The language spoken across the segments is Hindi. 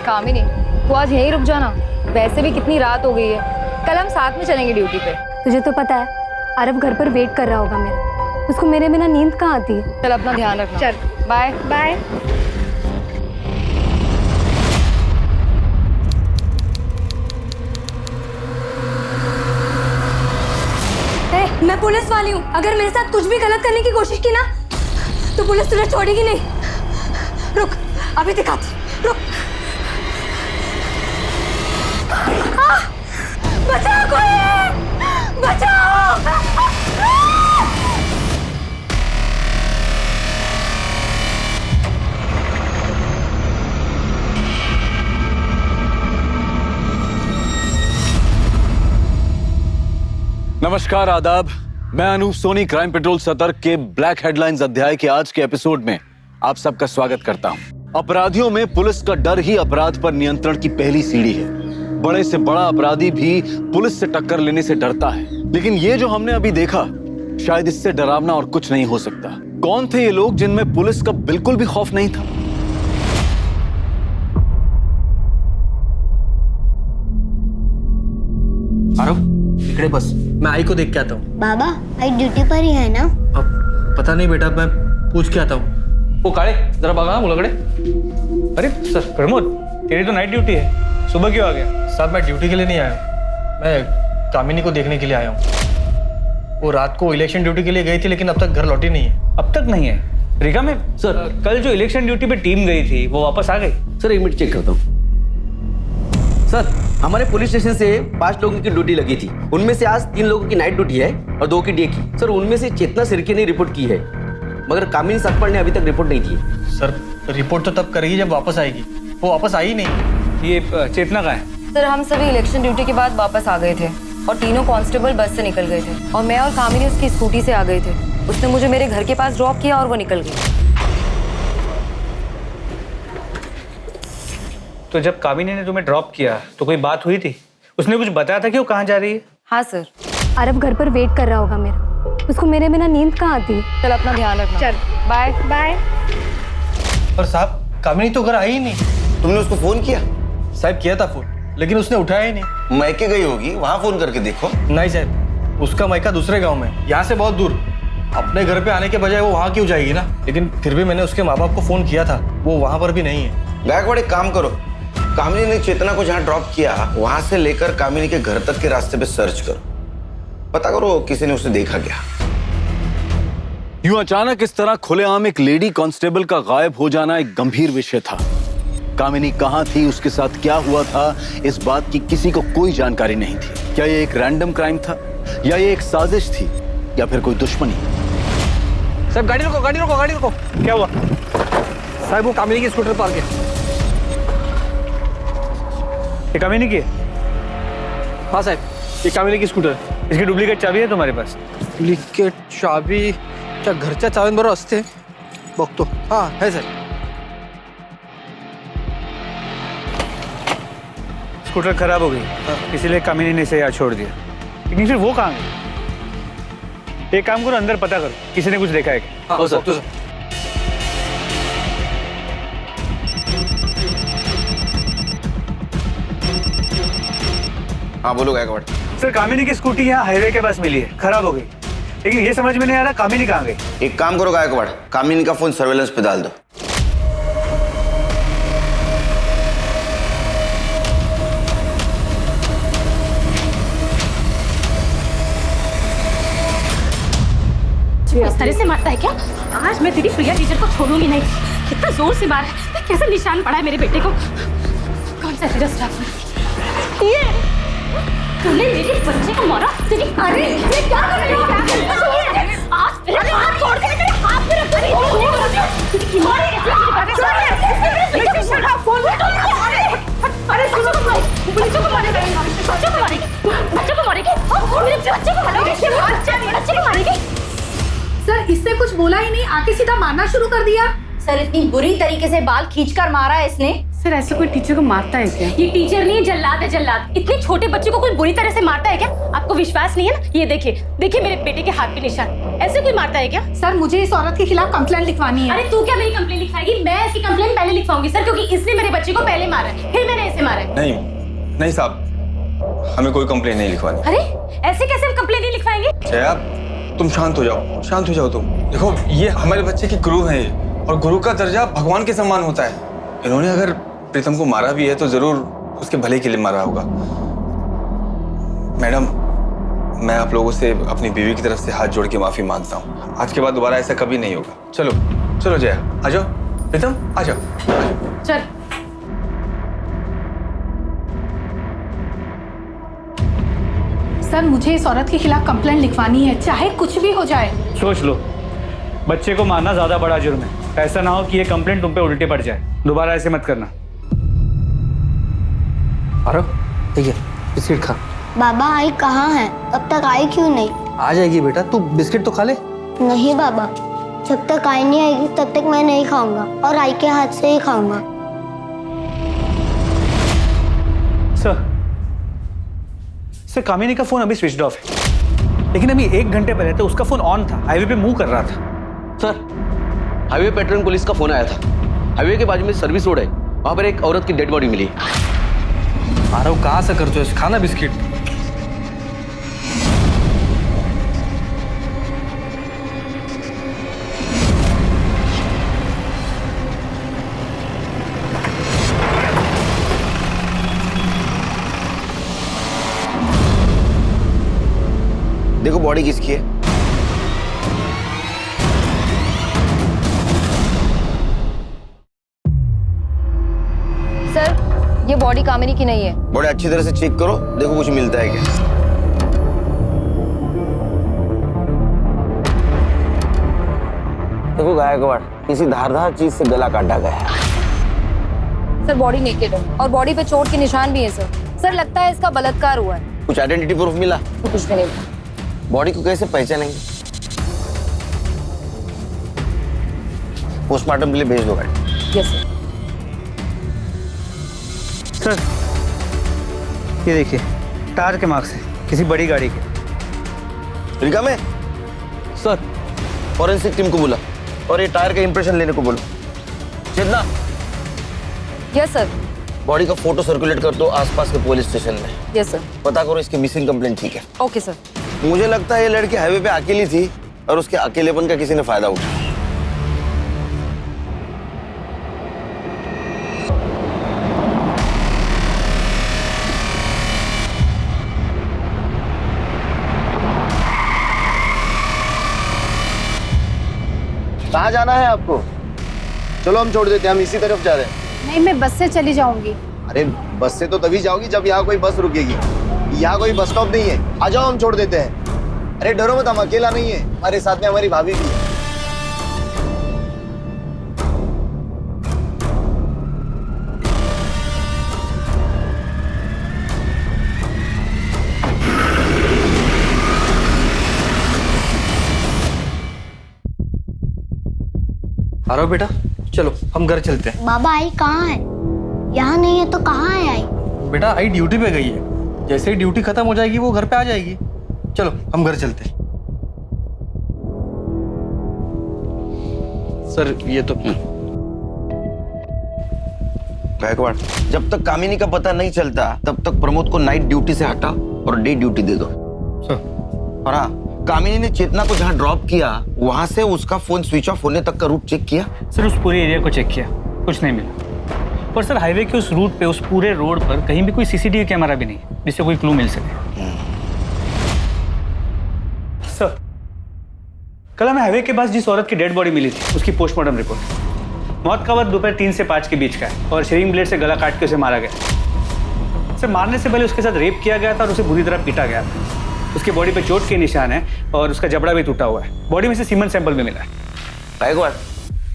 कामिनी, तू आज यहीं रुक जाना। वैसे भी कितनी रात हो गई है, कल हम साथ में चलेंगे ड्यूटी पे। तुझे तो पता है आरव घर पर वेट कर रहा होगा मेरा, उसको मेरे बिना नींद कहाँ आती है। चल अपना ध्यान रखना। चल बाय बाय। मैं पुलिस वाली हूँ, अगर मेरे साथ कुछ भी गलत करने की कोशिश की ना तो पुलिस तुझे छोड़ेगी नहीं। रुक, अभी दिखाती, रुक। बचाओ कोई, बचाओ। नमस्कार, आदाब। मैं अनूप सोनी क्राइम पेट्रोल सतर्क के ब्लैक हेडलाइंस अध्याय के आज के एपिसोड में आप सबका स्वागत करता हूं। अपराधियों में पुलिस का डर ही अपराध पर नियंत्रण की पहली सीढ़ी है। बड़े से बड़ा अपराधी भी पुलिस से टक्कर लेने से डरता है, लेकिन ये जो हमने अभी देखा, शायद इससे डरावना और कुछ नहीं हो सकता। कौन थे ये लोग जिनमें पुलिस का बिल्कुल भी खौफ नहीं था? आरव, इकड़े बस, मैं आई को देख के आता हूँ। बाबा, आई ड्यूटी पर ही है ना? अब पता नहीं बेटा, मैं पूछ के आता हूँ। वो काले, जरा भागा मुलाकड़े। अरे सर प्रमोद, तेरी तो नाइट ड्यूटी है, सुबह क्यों आ गया? साहब, मैं ड्यूटी के लिए नहीं आया हूँ, मैं कामिनी को देखने के लिए आया हूँ। वो रात को इलेक्शन ड्यूटी के लिए गई थी, लेकिन अब तक घर लौटी नहीं है। अब तक नहीं है? रिका में सर, कल जो इलेक्शन ड्यूटी पे टीम गई थी वो वापस आ गई? सर, एक मिनट चेक करता हूँ। सर, हमारे पुलिस स्टेशन से 5 लोगों की ड्यूटी लगी थी, उनमें से आज 3 लोगों की नाइट ड्यूटी है और 2 की डे की। सर, उनमें से चेतना सिरके ने रिपोर्ट की है, मगर कामिनी सकपाल ने अभी तक रिपोर्ट नहीं की है। सर, रिपोर्ट तो तब करेगी जब वापस आएगी, वो वापस आई ही नहीं। ये चेतना कहाँ है? सर, हम सभी इलेक्शन ड्यूटी के बाद वापस आ गए थे और तीनों कांस्टेबल बस से निकल गए थे और मैं और कामिनी उसकी स्कूटी से आ गए थे। उसने मुझे मेरे घर के पास ड्रॉप किया और वो निकल गई। तो जब कामिनी ने तुम्हें ड्रॉप किया तो कोई बात हुई थी? उसने कुछ बताया था कि वो कहाँ जा रही है? हाँ सर। आरव घर पर वेट कर रहा होगा मेरा, उसको मेरे बिना नींद कहाँ आती है। चल अपना ध्यान रखना। चल बाय बाय। पर साहब, कामिनी तो घर आई ही नहीं। तुमने उसको फोन किया? साहब, किया था फोन, लेकिन उसने उठाया ही नहीं। मैके गई होगी, वहां फोन करके देखो। नहीं साहब, उसका मायका दूसरे गांव में, यहाँ से बहुत दूर। अपने घर पे आने के बजाय वो वहाँ क्यों जाएगी ना? लेकिन फिर भी मैंने उसके माँ बाप को फोन किया था, वो वहाँ पर भी नहीं है। गायकवाड़, एक काम करो, कामिनी ने चेतना को जहाँ ड्रॉप किया वहां से लेकर कामिनी के घर तक के रास्ते पे सर्च करो, पता करो किसी ने उसे देखा क्या। यूं अचानक इस तरह खुलेआम एक लेडी कांस्टेबल का गायब हो जाना एक गंभीर विषय था। कामिनी कहां थी, उसके साथ क्या हुआ था, इस बात की किसी को कोई जानकारी नहीं थी। क्या ये एक रैंडम क्राइम था या ये एक साजिश थी या फिर कोई दुश्मनी? साहब, गाड़ी रोको, गाड़ी रोको, गाड़ी रोको। क्या हुआ? साहब, वो कामिनी की स्कूटर पार्क है। ये कामिनी की है? हाँ साहब, ये कामिनी की स्कूटर। इसकी डुप्लीकेट चाबी है तुम्हारे पास? डुप्लीकेट चाबी? क्या घरच्या चावींबरोबर असते? बघतो। हाँ है साहब। स्कूटर खराब हो गई, इसीलिए कामिनी ने इसे यहाँ छोड़ दिया। लेकिन फिर वो कहाँ गई? एक काम करो, अंदर पता करो, किसी ने कुछ देखा है क्या? हाँ सर। हाँ बोलो गायकवाड़। सर, कामिनी की स्कूटी यहाँ हाईवे के पास मिली है, खराब हो गई, लेकिन ये समझ में नहीं आ रहा कामिनी कहाँ गई। एक काम करो गायकवाड़, कामिनी का फोन सर्वेलेंस पे डाल दो। इस तरह से मारता है क्या? आज मैं तेरी प्रिया टीचर को छोड़ूंगी नहीं। कितना जोर से मारा है, कैसे निशान पड़ा है मेरे बेटे को। कौन सा तेरा स्टाफ है? ये तूने मेरे बच्चे को मारा? तेरी अरे ये क्या कर रही हो? आज तेरे हाथ छोड़ के मेरे हाथ पे रख। अरे सुनो, बच्चों को मारेगी, बच्चों को मारेगी, बच्चों को मारेगी, मेरे बच्चे को मारेगी। सर, इसने कुछ बोला ही नहीं, आके सीधा मारना शुरू कर दिया। सर, इतनी बुरी तरीके से बाल खींचकर मारा है इसने। सर ऐसे कोई टीचर को मारता है क्या? ये टीचर नहीं है, जल्लाद है, जल्लाद। इतने छोटे बच्चे को कोई बुरी तरह से मारता है क्या? आपको विश्वास नहीं है ना? ये देखिए, देखिए मेरे बेटे के हाथ पे निशान। ऐसे कोई मारता है क्या? सर मुझे इस औरत के खिलाफ कंप्लेंट लिखवानी है। अरे तू क्या मेरी कंप्लेंट लिखवाएगी? मैं इसकी कंप्लेंट पहले लिखवाऊंगी सर, क्योंकि इसने मेरे बच्चे को पहले मारा है, फिर मैंने इसे मारा है। नहीं साहब, हमें कोई कंप्लेन नहीं लिखवानी। अरे ऐसे कैसे हम कंप्लेंट नहीं लिखवाएंगे? जया, तुम शांत हो जाओ तुम। देखो, ये हमारे बच्चे की गुरु है और गुरु का दर्जा भगवान के समान होता है। इन्होंने अगर प्रीतम को मारा भी है तो जरूर उसके भले के लिए मारा होगा। मैडम, मैं आप लोगों से अपनी बीवी की तरफ से हाथ जोड़ के माफी मांगता हूँ। आज के बाद दोबारा ऐसा कभी नहीं होगा। चलो जया, आ जाओ। प्रीतम, आ जाओ। चल। सर मुझे इस औरत के खिलाफ कंप्लेंट लिखवानी है, चाहे कुछ भी हो जाए। सोच लो, बच्चे को मारना ज्यादा बड़ा जुर्म है। ऐसा ना हो कि ये कंप्लेंट तुम पे उल्टे पड़ जाए। दोबारा ऐसे मत करना। अरे ठीक है, बिस्किट खा। बाबा आई कहाँ है? अब तक आई क्यों नहीं? आ जाएगी बेटा, तू बिस्किट तो खा ले। नहीं बाबा, जब तक आई नहीं आएगी तब तक मैं नहीं खाऊंगा, और आई के हाथ से ही खाऊंगा। सर कामिनी का फोन अभी स्विच ऑफ है, लेकिन अभी 1 घंटे पहले तो उसका फोन ऑन था, हाईवे पे मूव कर रहा था। सर, हाईवे पेट्रोलिंग पुलिस का फोन आया था। हाईवे के बाजू में सर्विस रोड है, वहां पर एक औरत की डेड बॉडी मिली। आरव, कहाँ से करते हो? खाना बिस्किट। देखो बॉडी किसकी है। सर ये बॉडी कामिनी की नहीं है। बॉडी अच्छी तरह से चेक करो, देखो कुछ मिलता है क्या। देखो गायकवाड़, किसी धारदार चीज से गला काटा गया है। सर बॉडी नेकेड है और बॉडी पे चोट के निशान भी है सर। सर लगता है इसका बलात्कार हुआ है। कुछ आइडेंटिटी प्रूफ मिला? कुछ भी नहीं। बॉडी को कैसे पहचानेंगे? पोस्टमार्टम के लिए भेज दो गाड़ी। यस सर ये देखिए, टायर के मार्क्स है किसी बड़ी गाड़ी के। रिका में सर, फॉरेंसिक टीम को बोला और ये टायर का इंप्रेशन लेने को बोलो। चेतना, यस सर। बॉडी का फोटो सर्कुलेट कर दो आसपास के पुलिस स्टेशन में। Yes sir. पता करो इसकी मिसिंग कंप्लेंट। ठीक है? Okay sir. मुझे लगता है ये लड़की हाईवे पे अकेली थी और उसके अकेलेपन का किसी ने फायदा उठाया। कहाँ जाना है आपको? चलो हम छोड़ देते हैं, हम इसी तरफ जा रहे हैं। नहीं, मैं बस से चली जाऊंगी। अरे बस से तो तभी जाओगी जब यहाँ कोई बस रुकेगी। यहाँ कोई बस स्टॉप नहीं है, आ जाओ हम छोड़ देते हैं। अरे डरो मत, हम अकेला नहीं है, हमारे साथ में हमारी भाभी भी है। आरव बेटा, चलो हम घर चलते हैं। बाबा आई कहाँ है? यहाँ नहीं है तो कहाँ है आई? बेटा, आई ड्यूटी पे गई है, जैसे ही ड्यूटी खत्म हो जाएगी वो घर पे आ जाएगी। चलो हम घर चलते हैं। सर ये तो गायकवाड़, जब तक कामिनी का पता नहीं चलता तब तक प्रमोद को नाइट ड्यूटी से हटा और डे ड्यूटी दे दो। सर। और हाँ, कामिनी ने चेतना को जहाँ ड्रॉप किया वहां से उसका फोन स्विच ऑफ होने तक का रूट चेक किया? सर उस पूरे एरिया को चेक किया, कुछ नहीं मिला। पर सर हाईवे के उस रूट पे, उस पूरे रोड पर कहीं भी कोई सीसीटीवी कैमरा भी नहीं है जिससे कोई क्लू मिल सके। सर कल हमें हाईवे के पास जिस औरत की डेड बॉडी मिली थी उसकी पोस्टमार्टम रिपोर्ट, मौत का वक्त दोपहर 3 से 5 के बीच का है और शेविंग ब्लेड से गला काट के उसे मारा गया। सर मारने से पहले उसके साथ रेप किया गया था और उसे बुरी तरह पीटा गया था। उसकी बॉडी पे चोट के निशान है और उसका जबड़ा भी टूटा हुआ है। बॉडी में से सीमन सैंपल भी मिला है। गायकवाड़,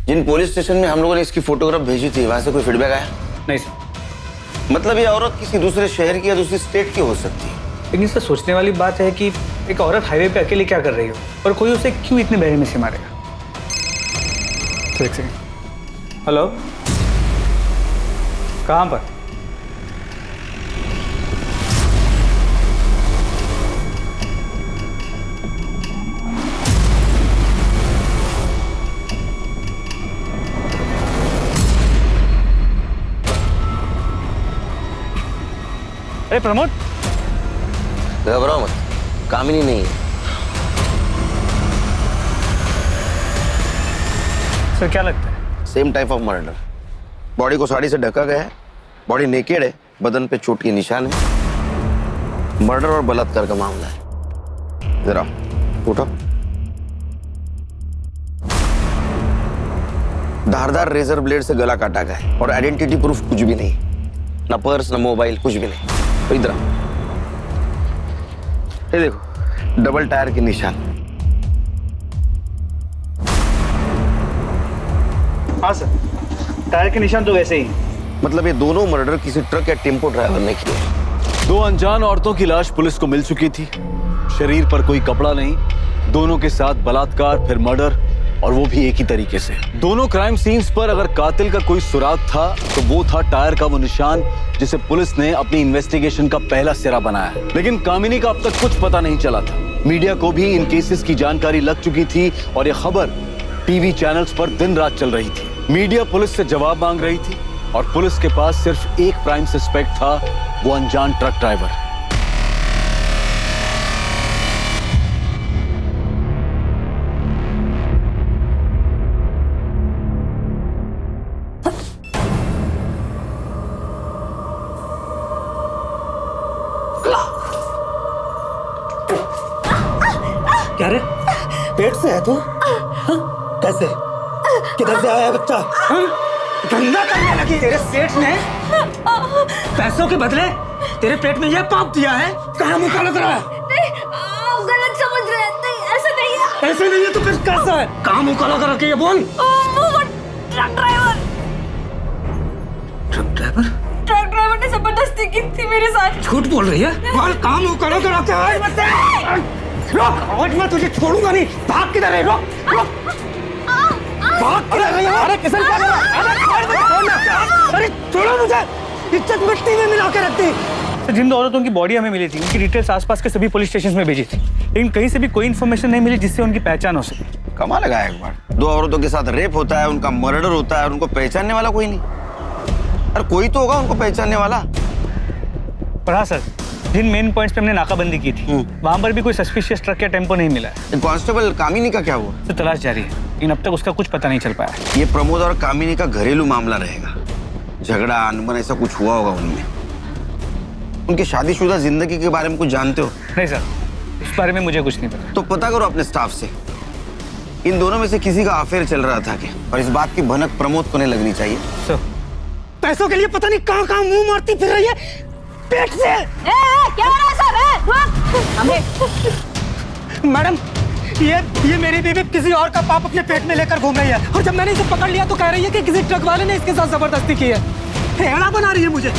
जिन पुलिस स्टेशन में हम लोगों ने इसकी फोटोग्राफ भेजी थी वहां से कोई फीडबैक आया? नहीं सर। मतलब ये औरत किसी दूसरे शहर की या दूसरी स्टेट की हो सकती है। लेकिन सर सोचने वाली बात है कि एक औरत हाईवे पे अकेले क्या कर रही हो और कोई उसे क्यों इतने बेरहमी से मारेगा। तो एक सेकंड। हेलो कहाँ पर? अरे प्रमोद, घबराओ मत, कामिनी नहीं है। सर क्या लगता है? Same type of murder. Body को साड़ी से ढका गया है, बॉडी नेकेड है, बदन पे चोट के निशान है। मर्डर और बलात्कार का मामला है। जरा उठो। धारदार रेजर ब्लेड से गला काटा गया है और आइडेंटिटी प्रूफ कुछ भी नहीं, ना पर्स ना मोबाइल, कुछ भी नहीं। तो इधर आओ। ये देखो, डबल टायर के निशान। हाँ सर, टायर के निशान तो वैसे ही। मतलब ये दोनों मर्डर किसी ट्रक या टेम्पो ड्राइवर ने किए। दो अनजान औरतों की लाश पुलिस को मिल चुकी थी। शरीर पर कोई कपड़ा नहीं, दोनों के साथ बलात्कार फिर मर्डर, और वो भी एक ही तरीके से। दोनों क्राइम सीन्स पर अगर कातिल का कोई सुराग था तो वो था टायर का वो निशान जिसे पुलिस ने अपनी इन्वेस्टिगेशन का पहला सिरा बनाया। लेकिन कामिनी का अब तक कुछ पता नहीं चला था। मीडिया को भी इन केसेस की जानकारी लग चुकी थी और ये खबर टीवी चैनल्स पर दिन रात चल रही थी। मीडिया पुलिस से जवाब मांग रही थी और पुलिस के पास सिर्फ एक प्राइम सस्पेक्ट था, वो अनजान ट्रक ड्राइवर। क्या रे, पेट से है तू? हाँ? कैसे, किधर से आया है बच्चा? हाँ? गंदा करने लगी। तेरे सेठ ने पैसों के बदले तेरे पेट में यह पाप दिया है। कहाँ मुंह काला करा है? नहीं, आप गलत समझ रहे हैं। नहीं, ऐसा नहीं है। ऐसे नहीं है तो फिर कैसा है? कहाँ मुंह काला करा के ये बोल। वो truck driver. Truck driver? Truck driver ने जबरदस्ती की थी मेरे साथ। झूठ बोल रही है? बोल, कहाँ मुंह काला करा के आए? रोक, आज मैं तुझे छोड़ूंगा नहीं। भाग किधर है? रोक, रोक। भाग किधर है? अरे किसन क्या कर रहा है? अरे छोड़ मुझे, छोड़ना। अरे छोड़ो मुझे। इज्जत मिट्टी में मिला के रखती। जिन दो औरतों की बॉडी हमें मिली थी, उनकी डिटेल्स आसपास के सभी पुलिस स्टेशन में भेजी थी, लेकिन कहीं से भी कोई इन्फॉर्मेशन नहीं मिली जिससे उनकी पहचान हो सके। कमाल लगा एक बार। दो औरतों के साथ रेप होता है, उनका मर्डर होता है और उनको पहचानने वाला कोई नहीं। अरे कोई तो होगा उनको पहचानने वाला। पर हाँ सर, जिन मेन पॉइंट्स पे हमने नाकाबंदी की थी, वहां पर भी कोई सस्पिशियस ट्रक या टेम्पो नहीं मिला है। कांस्टेबल कामिनी का क्या हुआ? तो तलाश जारी है, लेकिन अब तक उसका कुछ पता नहीं चल पाया। ये प्रमोद और कामिनी का घरेलू मामला रहेगा। झगड़ा अनबन ऐसा कुछ हुआ होगा उनमें। उनकी शादीशुदा जिंदगी के बारे में कुछ जानते हो? नहीं सर, इस बारे में मुझे कुछ नहीं पता। तो पता करो अपने स्टाफ से, इन दोनों में से किसी का अफेयर चल रहा था क्या? और इस बात की भनक प्रमोद को नहीं लगनी चाहिए। सर, पैसों के लिए पता नहीं कहाँ कहाँ मुंह मारती फिर रही है पेट से। क्या हो रहा है सब? मैडम, ये मेरी बीवी किसी और का पाप अपने पेट में लेकर घूम रही है, और जब मैंने इसे पकड़ लिया तो कह रही है कि किसी ट्रक वाले ने इसके साथ जबरदस्ती की है। हेड़ा बना रही है मुझे।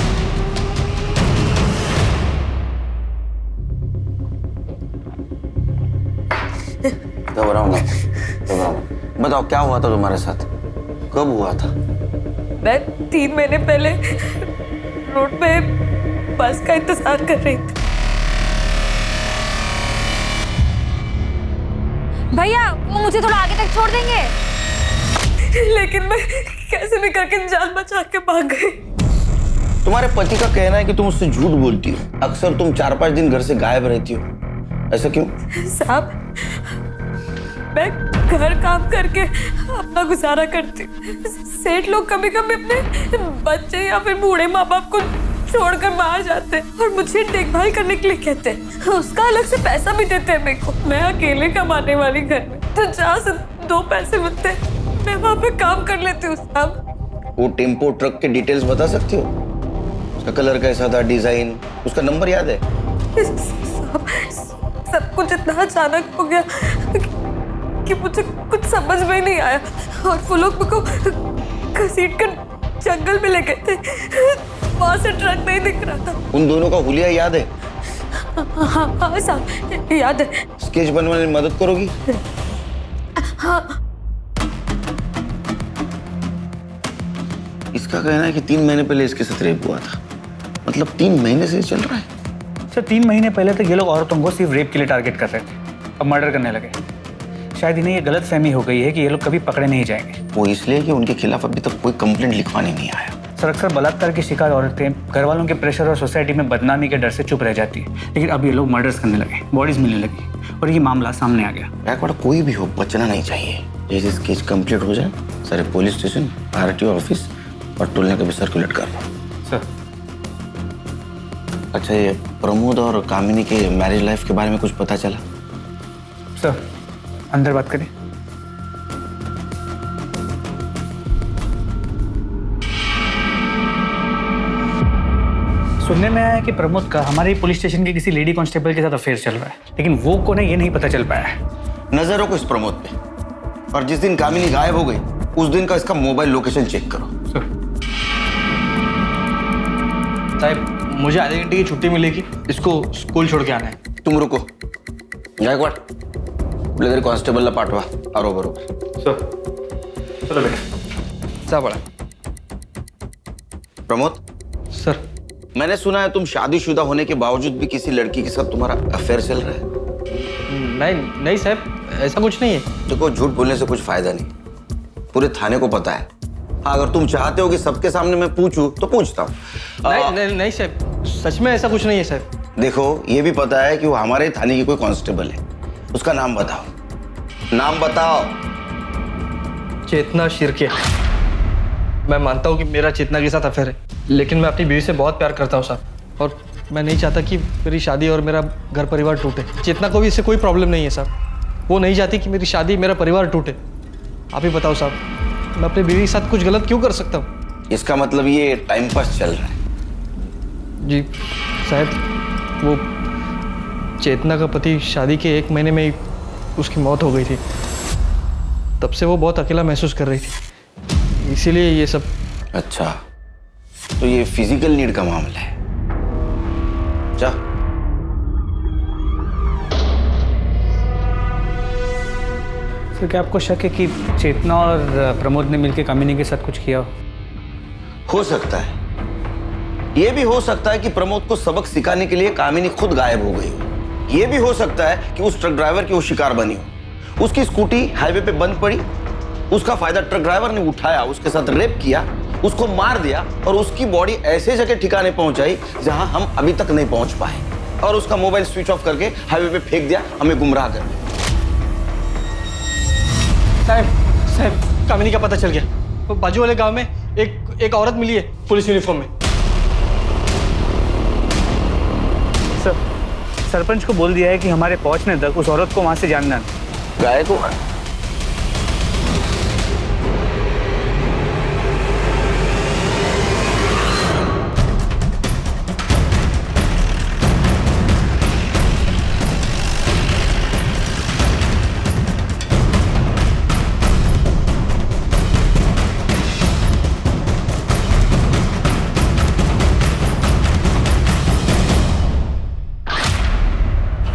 घबराओ मत, घबराओ मत। बताओ क्या हुआ था तुम्हारे साथ, कब हुआ था? मैं 3 महीने पहले रोड पे बस का इंतजार कर रही थी। भैया, वो मुझे थोड़ा आगे तक छोड़ देंगे? लेकिन मैं कैसे भी करके जान बचा के भाग गई। तुम्हारे पति का कहना है कि तुम उससे झूठ बोलती हो। अक्सर तुम 4-5 दिन घर से गायब रहती हो, ऐसा क्यों? साहब, मैं घर काम करके अपना गुजारा करती हूँ। सेठ लोग कभी कभी अपने बच्चे या फिर बूढ़े माँ बाप को छोड़कर बाहर जाते हैं और मुझे देखभाल करने के लिए कहते हैं। उसका अलग से पैसा भी देते हैं मेरे को। मैं अकेले कमाने वाली घर में, तो जहाँ से 2 पैसे मिलते हैं मैं वहाँ पे काम कर लेती हूँ। साहब, वो टेम्पो ट्रक के डिटेल्स बता सकती हो? उसका कलर कैसा था, डिजाइन, उसका नंबर याद है? साहब, सब कुछ इतना अचानक हो गया कि मुझे कुछ समझ में नहीं आया, और वो लोग मुझको घसीट कर जंगल में ले गए थे। वहां से ट्रक नहीं दिख रहा था। उन दोनों का हुलिया याद है? हाँ साहब, याद है। स्केच बनवाने में मदद करोगी? हाँ। इसका कहना है कि 3 महीने पहले इसके साथ रेप हुआ था। मतलब 3 महीने से चल रहा है। सर 3 महीने पहले तक ये लोग औरतों को सिर्फ रेप के लिए टारगेट कर रहे थे, अब मर्डर करने लगे। शायद इन्हें ये गलत फहमी हो गई है कि ये लोग कभी पकड़े नहीं जाएंगे। वो इसलिए कि उनके खिलाफ अभी तक कोई कंप्लेंट लिखवाने नहीं आया। सर अक्सर बलात्कार की शिकार औरतें घर वालों के प्रेशर और सोसाइटी में बदनामी के डर से चुप रह जाती है, लेकिन अब ये लोग मर्डर्स करने लगे, बॉडीज मिलने लगी और ये मामला सामने आ गया। गायकवाड़ कोई भी हो बचना नहीं चाहिए। जैसे केस कंप्लीट हो जाए सारे पुलिस स्टेशन, आरटीओ ऑफिस और टोलने का भी सर्कुलेट कर दो। सर अच्छा, ये प्रमोद और कामिनी के मैरिज लाइफ के बारे में कुछ पता चला? सर अंदर बात करें। सुनने में आया है कि प्रमोद का हमारे पुलिस स्टेशन के किसी लेडी कांस्टेबल के साथ अफेयर चल रहा है, लेकिन वो कौन है ये नहीं पता चल पाया है। नजर रखो इस प्रमोद पे, और जिस दिन कामिनी गायब हो गई उस दिन का इसका मोबाइल लोकेशन चेक करो। साहब मुझे आधे घंटे की छुट्टी मिलेगी, इसको स्कूल छोड़ के आना है। तुम रुको गायकवाड़, बोले कांस्टेबल ला पाठवा आरो बरोबर। चलो बेटा। सा बड़ा प्रमोद, सर मैंने सुना है तुम शादीशुदा होने के बावजूद भी किसी लड़की के साथ तुम्हारा अफेयर चल रहा है। नहीं साहब, ऐसा कुछ नहीं है। देखो, झूठ बोलने से कुछ फायदा नहीं, पूरे थाने को पता है। हाँ, अगर तुम चाहते हो कि सबके सामने मैं पूछूं तो पूछता हूँ। नहीं साहब, सच में ऐसा कुछ नहीं है साहब। देखो, ये भी पता है कि वो हमारे थाने की कोई कांस्टेबल है, उसका नाम बताओ, नाम बताओ। चेतना शिर्के। मैं मानता हूँ कि मेरा चेतना के साथ अफेयर है, लेकिन मैं अपनी बीवी से बहुत प्यार करता हूँ साहब, और मैं नहीं चाहता कि मेरी शादी और मेरा घर परिवार टूटे। चेतना को भी इससे कोई प्रॉब्लम नहीं है साहब, वो नहीं चाहती कि मेरी शादी मेरा परिवार टूटे। आप ही बताओ साहब, मैं अपनी बीवी के साथ कुछ गलत क्यों कर सकता हूँ? इसका मतलब ये टाइम पास चल रहा है। जी साहब, वो चेतना का पति शादी के 1 महीने में ही उसकी मौत हो गई थी। तब से वो बहुत अकेला महसूस कर रही थी, इसीलिए ये सब। अच्छा, तो ये फिजिकल नीड का मामला है। जा। सर क्या आपको शक है कि चेतना और प्रमोद ने मिलकर कामिनी के साथ कुछ किया हो सकता है, ये भी हो सकता है कि प्रमोद को सबक सिखाने के लिए कामिनी खुद गायब हो गई हो। ये भी हो सकता है कि उस ट्रक ड्राइवर की वो शिकार बनी हो। उसकी स्कूटी हाईवे पे बंद पड़ी, उसका फायदा ट्रक ड्राइवर ने उठाया, उसके साथ रेप किया, उसको मार दिया और उसकी बॉडी ऐसे जगह ठिकाने पहुंचाई जहां हम अभी तक नहीं पहुंच पाए, और उसका मोबाइल स्विच ऑफ करके हाईवे पे फेंक दिया, हमें गुमराह कर दिया। साहब कामिनी का पता चल गया। वो बाजू वाले गांव में एक औरत मिली है पुलिस यूनिफॉर्म में। सर सरपंच को बोल दिया है कि हमारे पहुंचने तक उस औरत को वहां से जानना। गायकवाड़,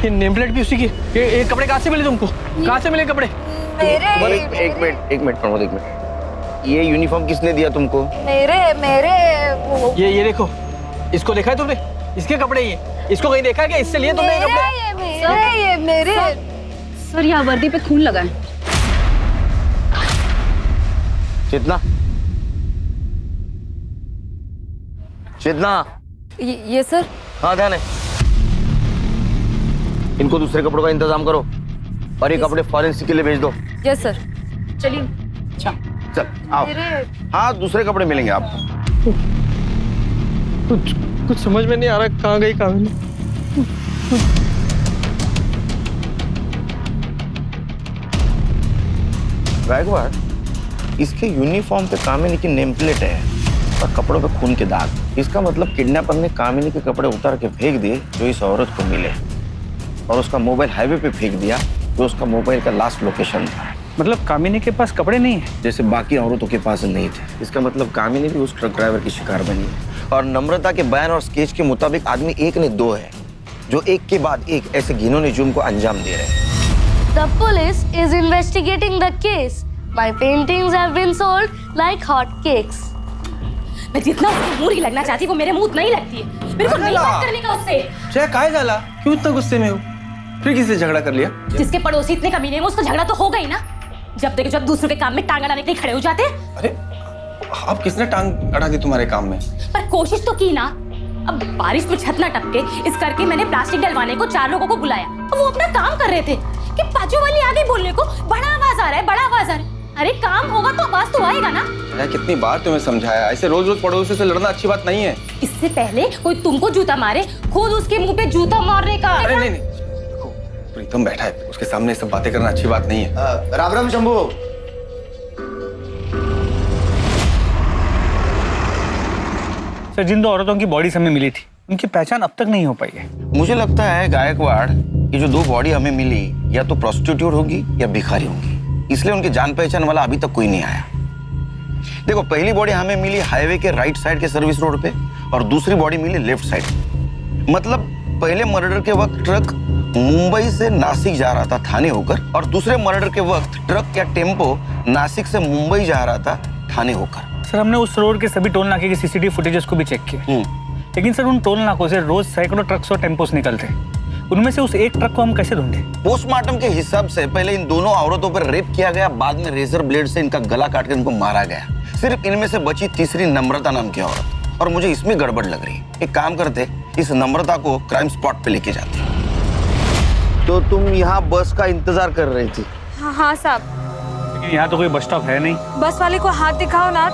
ये नेम प्लेट भी उसी की। ये कपड़े कहाँ से मिले तुमको? कहाँ से मिले कपड़े? एक मिनट प्रमोद, एक मिनट। ये यूनिफॉर्म किसने दिया तुमको? ये देखो, इसको देखा है तुमने? इसके कपड़े ये, इसको कहीं देखा है क्या? इससे लिए तुमने ये कपड़े? सर यहाँ वर्दी पे खून लगा है। चेतना, चेतना। ये सर। हाँ, ध्यान है। इनको दूसरे कपड़ों का इंतजाम करो और ये कपड़े फॉरेंसिक के लिए भेज दो। Yes sir. चलिए। चल आओ। हाँ, दूसरे कपड़े मिलेंगे आपको। कुछ समझ में नहीं आ रहा कहाँ गई कामिनी। गायकवाड़, इसके यूनिफॉर्म पे कामिनी की नेम प्लेट है और कपड़ों पे खून के दाग। इसका मतलब किडनैपर ने कामिनी के कपड़े उतार के फेंक दिए जो इस औरत को मिले, और उसका मोबाइल हाईवे पे फेंक दिया जो उसका मोबाइल का लास्ट लोकेशन था। मतलब कामिनी के पास कपड़े नहीं है जैसे बाकी औरतों के पास नहीं थे। इसका मतलब कामिनी भी उस ट्रक ड्राइवर की शिकार बनी है। और नम्रता के बयान और स्केच के मुताबिक आदमी एक ने दो है जो एक के बाद एक ऐसे घिनौने जुर्म को अंजाम दे रहे हैं। The police is investigating the case. My paintings have been sold like hot cakes. मैं जितना उसको मूरी लगना चाहती वो मेरे मुंह उतना ही लगती है। मेरे को नहीं बात करने का उससे। जय काय झाला, क्यों इतना गुस्से में हो? फिर किससे झगड़ा कर लिया? जिसके पड़ोसी इतने कमीने हैं उसको झगड़ा तो होगा ही ना। जब देखो जब दूसरों के काम में टांग अड़ाने के लिए खड़े हो जाते हैं। अरे अब किसने टांग अड़ा दी तुम्हारे काम में? पर कोशिश तो की ना। अब बारिश में छत ना टपके इस करके मैंने प्लास्टिक डलवाने को 4 लोगों को बुलाया और वो अपना काम कर रहे थे कि बाजू वाली आ गई बोलने को, बड़ा आवाज आ रहा है, बड़ा आवाज आ रहा है। अरे काम होगा तो आवाज तो आएगा ना। मैं कितनी बार तुम्हें समझाया, ऐसे रोज रोज पड़ोसियों से लड़ना अच्छी बात नहीं है। इससे पहले कोई तुमको जूता मारे, खुद उसके मुंह पे जूता मारने का। अरे नहीं, देखो प्रीतम बैठा है, उसके सामने ये सब बातें करना अच्छी बात नहीं है। राम राम शंभू। सर, जिन 2 औरतों की बॉडीज हमें मिली थी उनकी पहचान अब तक नहीं हो पाई है। मुझे लगता है गायकवाड़, ये जो 2 बॉडी हमें मिली या तो प्रोस्टिट्यूट होगी या भिखारी होगी, इसलिए उनकी जान पहचान वाला अभी तक कोई नहीं आया। देखो, पहली बॉडी हमें मिली हाईवे के राइट साइड के सर्विस रोड पे और दूसरी बॉडी मिली लेफ्ट साइड। मतलब पहले मर्डर के वक्त ट्रक मुंबई से नासिक जा रहा था थाने होकर, और दूसरे मर्डर के वक्त ट्रक या टेम्पो नासिक से मुंबई जा रहा था थाने होकर। सर, हमने उस रोड के सभी टोल नाके की सीसीटीवी फुटेजेस को भी चेक किया, लेकिन सर उन टोल नाकों से रोज सैकड़ों ट्रक्स और टेम्पोस निकलते हैं। उनमें से उस एक ट्रक को हम कैसे ढूंढे? पोस्टमार्टम के हिसाब से पहले इन दोनों औरतों पर रेप किया गया, बाद में रेजर ब्लेड से इनका गला काट कर इनको मारा गया। सिर्फ इनमें से बची तीसरी नम्रता नाम की औरत, और मुझे इसमें गड़बड़ लग रही है। एक काम करते, इस नम्रता को क्राइम स्पॉट पे लेके जाते। तो तुम यहाँ बस का इंतजार कर रही थी? हाँ साहब। लेकिन यहाँ तो कोई बस स्टॉप है नहीं। बस वाले को हाथ दिखाओ ना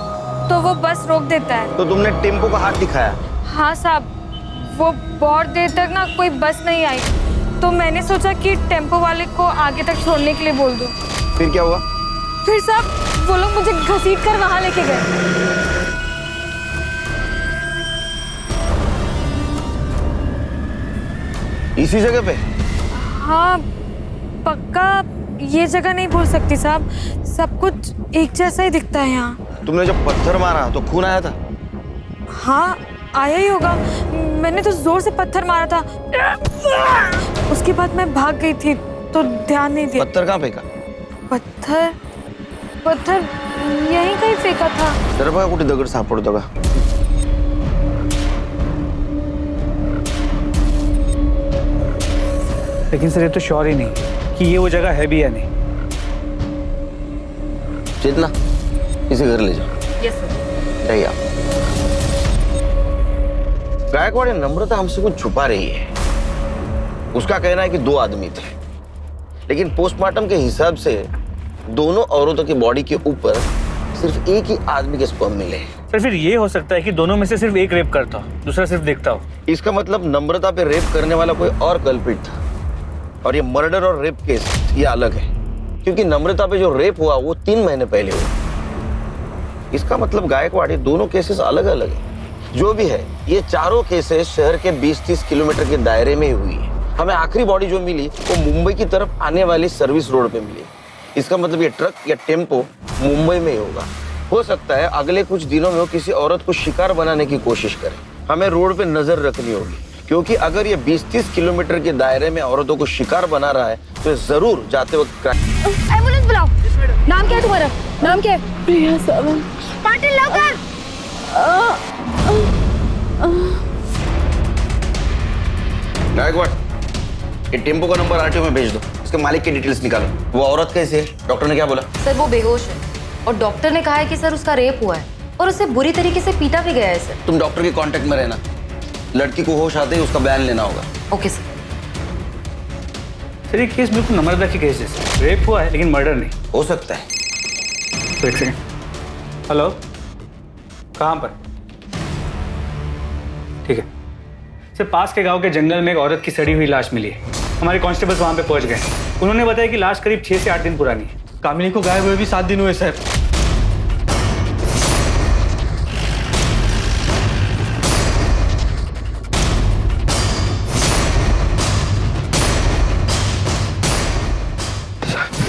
तो वो बस रोक देता है। तो तुमने टेम्पो का हाथ दिखाया? हाँ साहब, वो बहुत देर तक ना कोई बस नहीं आई, तो मैंने सोचा कि टेम्पो वाले को आगे तक छोड़ने के लिए बोल दूं। फिर क्या हुआ? फिर साहब वो लोग मुझे घसीट कर वहां लेके गए। इसी जगह पे? हाँ, पक्का ये जगह नहीं भूल सकती साहब, सब कुछ एक जैसा ही दिखता है यहाँ। तुमने जब पत्थर मारा तो खून आया था? हाँ, आया ही होगा। मैंने तो जोर से पत्थर मारा था, उसके बाद मैं भाग गई थी तो ध्यान नहीं दिया। पत्थर कहाँ फेंका? पत्थर यहीं कहीं फेंका था। जरा बघा कुठे दगड सापडतो का? लेकिन सर ये तो श्योर ही नहीं कि ये वो जगह है भी या नहीं। चेतना, इसे घर ले जाओ। Yes sir. जाइए आप। गायकवाड़, नम्रता हमसे कुछ छुपा रही है। उसका कहना है कि 2 आदमी थे, लेकिन पोस्टमार्टम के हिसाब से दोनों औरतों की बॉडी के ऊपर सिर्फ एक ही आदमी के स्पर्म मिले हैं। सर, फिर ये हो सकता है कि दोनों में से सिर्फ एक रेप करता हो, दूसरा सिर्फ देखता हो। इसका मतलब नम्रता पे रेप करने वाला कोई और कल्प्रिट था, और ये मर्डर और रेप केस ये अलग है, क्योंकि नम्रता पे जो रेप हुआ वो 3 महीने पहले हुआ। इसका मतलब गायकवाड़, ये दोनों केसेस अलग अलग है। जो भी है, ये चारों केसेस शहर के 20-30 किलोमीटर के दायरे में ही हुई है। हमें आखिरी बॉडी जो मिली वो मुंबई की तरफ आने वाली सर्विस रोड पे मिली। इसका मतलब ये ट्रक या टेम्पो मुंबई में ही होगा। हो सकता है अगले कुछ दिनों में वो किसी औरत को शिकार बनाने की कोशिश करे। हमें रोड पे नजर रखनी होगी, क्योंकि अगर ये 20-30 किलोमीटर के दायरे में औरतों को शिकार बना रहा है तो जरूर जाते वक्त एम्बुलेंस बुलाओ। नाम क्या है तुम्हारा? नाम क्या है? प्रिया सावंत। पाटिल लवकर। गायकवाड़, ये टेम्पो का नंबर आरटीओ में भेज दो, इसके मालिक की डिटेल्स निकालो। वो औरत कैसी है? डॉक्टर ने क्या बोला? सर वो बेहोश है और डॉक्टर ने कहा है कि सर उसका रेप हुआ है और उसे बुरी तरीके से पीटा भी गया है सर। तुम डॉक्टर के कांटेक्ट में रहना, लड़की को होश आते ही उसका बयान लेना होगा। Okay sir. सर, ये केस बिल्कुल नम्रता की केस है। रेप हुआ है लेकिन मर्डर नहीं हो सकता है। तो एक सेकंड। हेलो, कहाँ पर? ठीक है सर, पास के गांव के जंगल में एक औरत की सड़ी हुई लाश मिली है। हमारे कांस्टेबल्स वहां पे पहुंच गए। उन्होंने बताया कि लाश करीब 6 से 8 दिन पुरानी है। कामिनी को गायब हुए भी 7 दिन हुए सर।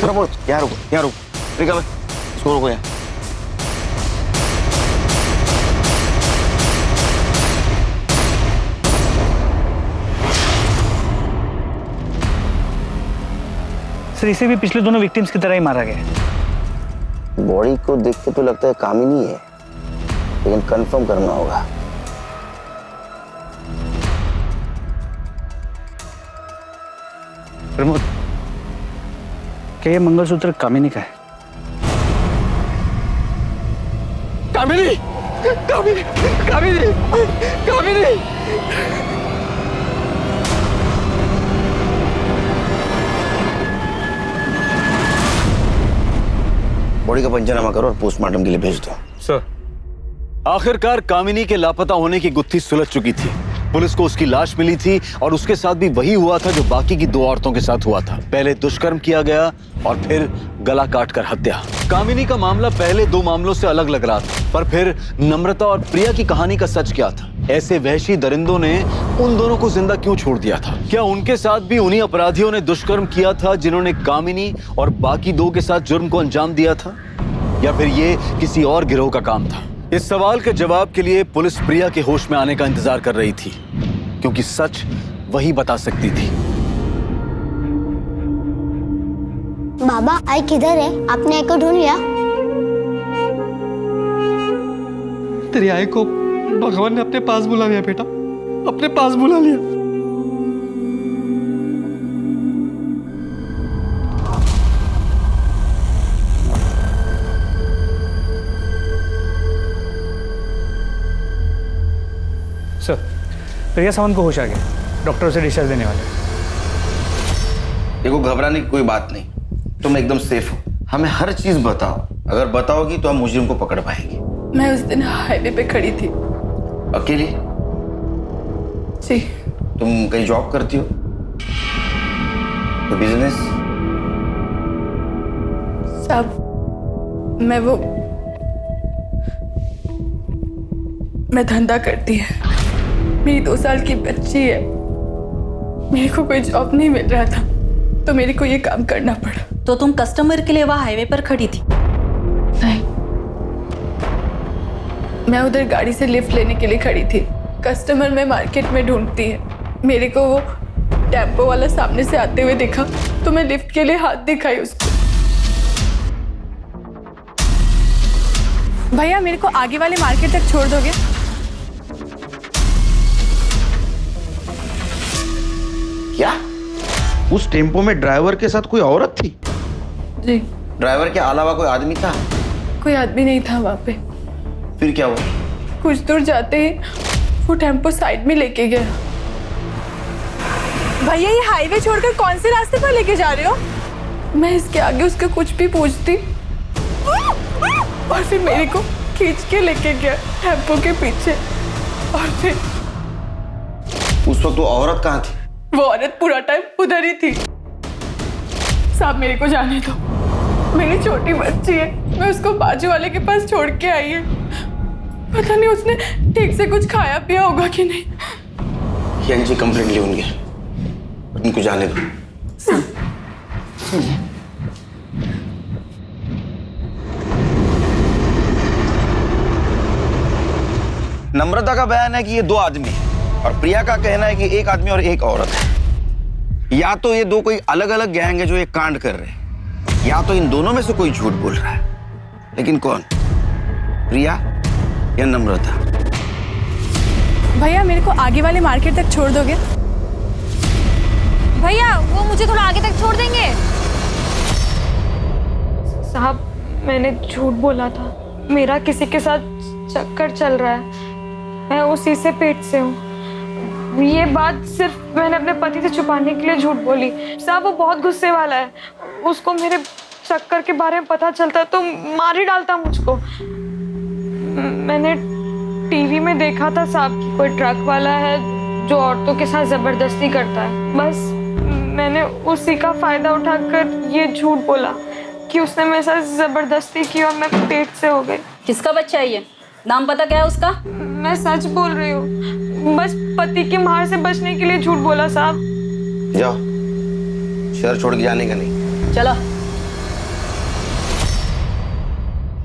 प्रमोद, यहाँ रुको। निकल, इसको रुको यहाँ। सर, इसे भी पिछले दोनों विक्टिम्स की तरह ही मारा गया। बॉडी को देख के तो लगता है कामिनी है। लेकिन कंफर्म करना होगा। प्रमोद, क्या ये मंगलसूत्र कामिनी का है? कामिनी, कामिनी, कामिनी, कामिनी। बॉडी का पंचनामा करो और पोस्टमार्टम के लिए भेज दो। सर, आखिरकार कामिनी के लापता होने की गुत्थी सुलझ चुकी थी। पुलिस को उसकी लाश मिली थी और उसके साथ भी वही हुआ था जो बाकी की 2 औरतों के साथ हुआ था। पहले दुष्कर्म किया गया और फिर गला काटकर हत्या। कामिनी का मामला पहले 2 मामलों से अलग लग रहा था, पर फिर नम्रता और प्रिया की कहानी का सच क्या था? ऐसे वहशी दरिंदों ने उन दोनों को जिंदा क्यों छोड़ दिया था? क्या उनके साथ भी उन्हीं अपराधियों ने दुष्कर्म किया था जिन्होंने कामिनी और बाकी 2 के साथ जुर्म को अंजाम दिया था, या फिर ये किसी और गिरोह का काम था? इस सवाल के जवाब के लिए पुलिस प्रिया के होश में आने का इंतजार कर रही थी, क्योंकि सच वही बता सकती थी। बाबा, आई किधर है? आपने आई को ढूंढ लिया? तेरी आई को भगवान ने अपने पास बुला लिया बेटा, अपने पास बुला लिया। सर, प्रिया सावंत को होश आ गया। डॉक्टर उसे डिस्चार्ज देने वाले। देखो, घबराने की कोई बात नहीं, तुम एकदम सेफ हो। हमें हर चीज बताओ, अगर बताओगी तो हम मुजरिम को पकड़ पाएंगे। मैं उस दिन हाईवे पे खड़ी थी। अकेली? जी। तुम कहीं जॉब करती हो? तो बिजनेस? साहब, मैं धंधा करती है। मेरी 2 साल की बच्ची है। मेरे को कोई जॉब नहीं मिल रहा था, तो मेरे को ये काम करना पड़ा। तो तुम कस्टमर के लिए वहाँ हाईवे पर खड़ी थी? नहीं, मैं उधर गाड़ी से लिफ्ट लेने के लिए खड़ी थी। कस्टमर में मार्केट में ढूंढती है। मेरे को वो टेम्पो वाला सामने से आते हुए देखा, तो मैं लिफ्ट के लिए हाथ दिखाई उसको। भैया, मेरे को आगे वाले मार्केट तक छोड़ दोगे? क्या उस टेम्पो में ड्राइवर के साथ कोई औरत थी? जी। ड्राइवर के अलावा कोई आदमी था? कोई आदमी नहीं था वहाँ पे। फिर क्या हुआ? कुछ दूर जाते ही वो टेम्पो साइड में लेके गया। भैया, ये हाईवे छोड़कर कौन से रास्ते पर लेके जा रहे हो? मैं इसके आगे उसका कुछ भी पूछती और फिर मेरे को खींच के लेके गया टेम्पो के पीछे। और फिर उस वक्त वो औरत कहाँ थी? वो औरत पूरा टाइम उधर ही थी। साहब, मेरे को जाने दो। मेरी छोटी बच्ची है, मैं उसको बाजू वाले के पास छोड़ के आई है। पता नहीं उसने ठीक से कुछ खाया पिया होगा कि नहीं। एनजी कंप्लेंट ली होंगे, उनको जाने दो। नम्रता का बयान है कि ये 2 आदमी हैं और प्रिया का कहना है कि 1 आदमी और 1 औरत है। या तो ये 2 कोई अलग अलग गैंग है जो ये कांड कर रहे हैं, या तो इन दोनों में से कोई झूठ बोल रहा है। लेकिन कौन? प्रिया या नम्रता? भैया, मेरे को आगे वाले मार्केट तक छोड़ दोगे? भैया, वो मुझे थोड़ा आगे तक छोड़ देंगे? साहब, मैंने झूठ बोला था। मेरा किसी के साथ चक्कर चल रहा है। मैं उसी से पेट से हूँ। ये बात सिर्फ मैंने अपने पति से छुपाने के लिए झूठ बोली। साहब, वो बहुत गुस्से वाला है। उसको मेरे चक्कर के बारे में पता चलता तो मार ही डालता मुझको। मैंने टीवी में देखा था साहब कि कोई ट्रक वाला है जो औरतों के साथ जबरदस्ती करता है। बस मैंने उसी का फायदा उठाकर ये झूठ बोला कि उसने मेरे साथ जबरदस्ती की और मैं पेट से हो गई। किसका बच्चा है ये? नाम पता क्या है उसका? मैं सच बोल रही हूँ। बस पति के मार से बचने के लिए झूठ बोला साहब। जाओ, शहर छोड़ के जाने का नहीं। चलो।